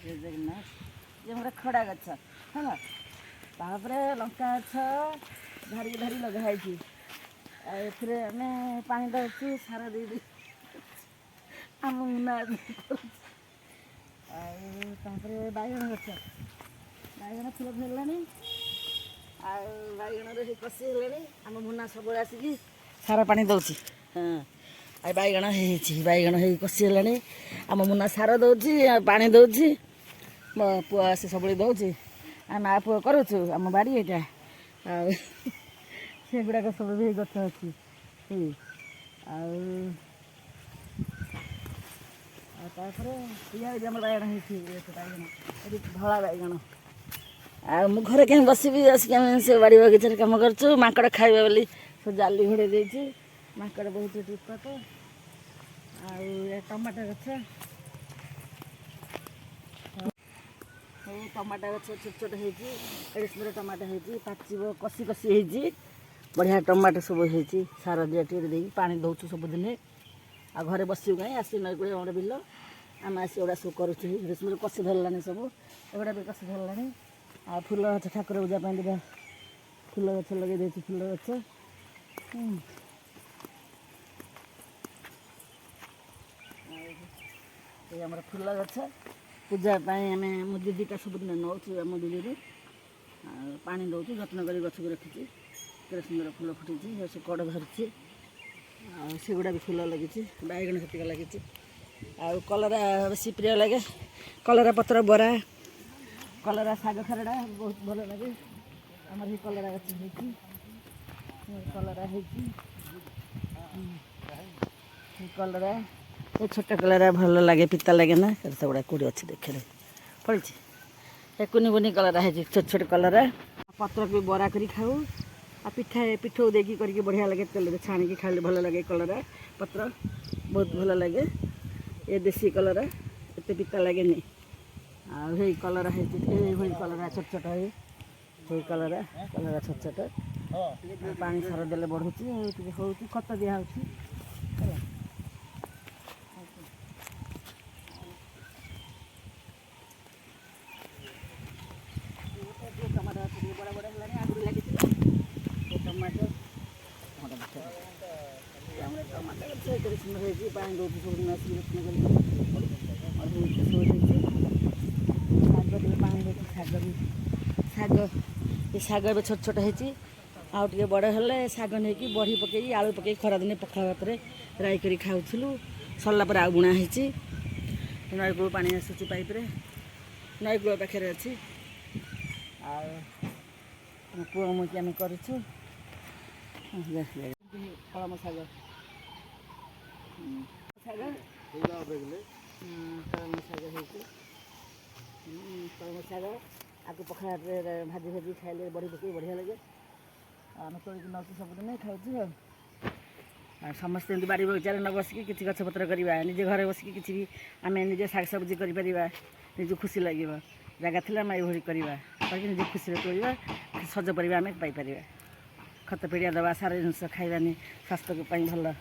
जगन्नाथ ये मोर खड़ा गछ है तापर लंका गछ धरिक धरी लगाई आम पा दे सार दे आम मुना बैगण गछ बैगण फुल फैलानी बैगण कषि आम मुना सब आसिक सार पा दौर हाँ बैगण बैगण कषि आम मुना सार दौर पा दौर मो पुआ आसी सब दौर आम आ पुआ करुचु आम बाड़ी यहाँ आगुड़ाक सब भी गच अच्छी आम बैगण धला बैगण आ मु घरे कहीं बसबी आसिक से बाड़ी बगीचार कम करूँ माकड़ खाइबा बोली सब जाली घोड़े देती माकड़ बहुत उत्पात टमाटर गछ टमाटर गछ छोट छोट होती सुंदर टमाटर होती पाचब कषि कषि होती बढ़िया टमाटर सब होती सार दिया टे पा दौचु सबुदिन आ घरे बसू कहीं आस नई कूड़े गोटे बिल आम आस एगुड़ा सब करुँ कषि धरलानी सब एगुड़ा भी कषि धरलानी आ फुल गछ ठाकुर पूजा दिदा फुल गछ लगे देती फुल गछ आम फुल गछ पूजा आम मो दीदीटा सबुदिन नौ आम दीदी पा दौर जत्न कर गछ को रखी के सुंदर फुल फुटी से कड़ धरी आगुड़ा भी फुल लगी बैगण से लगी कलरा बेस प्रिय लगे कलरा पत्र बरा कलरा शाग खरड़ा बहुत भल लगे आमर ही कलरा गच कलरा कलरा ये छोट कलरा भल लगे पिता लगे ना सब गुड़ा कौड़ी अच्छी देखे पड़ी कुनि बुनि कलरा है छोट छोट कलरा पत्र भी बरा कर खाऊ आ पिठा पिठौ देकी करके बढ़िया लगे तेल छाणी खाइले भल लगे कलरा पत्र बहुत भल लगे ये देसी कलरा एत पिता लगे नहीं आई कलरा है कलरा छोट छोट है कलरा कलरा छोट छोट पानी सार देले बढ़ुची हो खत दिया टमाटर बड़ा बड़ा है आगुरी लगी टमाटर टमाटर सुंदर पा दौर शाग ये शाग ए छोट छोट होती आउ बड़ हेल्ले शाग नहीं बड़ी पकई आलू पकई खरा दिन पखाड़ भात राई कर खाऊलु सरला पर आ बुणा नईकूल पा आसूँ पाइप नईकूल पाखे अच्छी पुआ मुझे आम करुँ कलम शाग कलम शाग कलम शाग आगे पखाड़ भाजी भाजी खाइले बड़ी पकई बढ़िया लगे आम तोड़िक नौ सबुदिन खाऊ समस्ते बाड़ी बगीचार न बसिक किसी गछपत्र करवा निजे घरे बसिक किसी भी आम निजे शाग सब्जी कर खुशी लगे जगह थी आम ये करवा निजे खुशी तोड़ा सज पर आम पाइपर खत पिड़िया दवा सारा जिन खाइबानी स्वास्थ्य भल।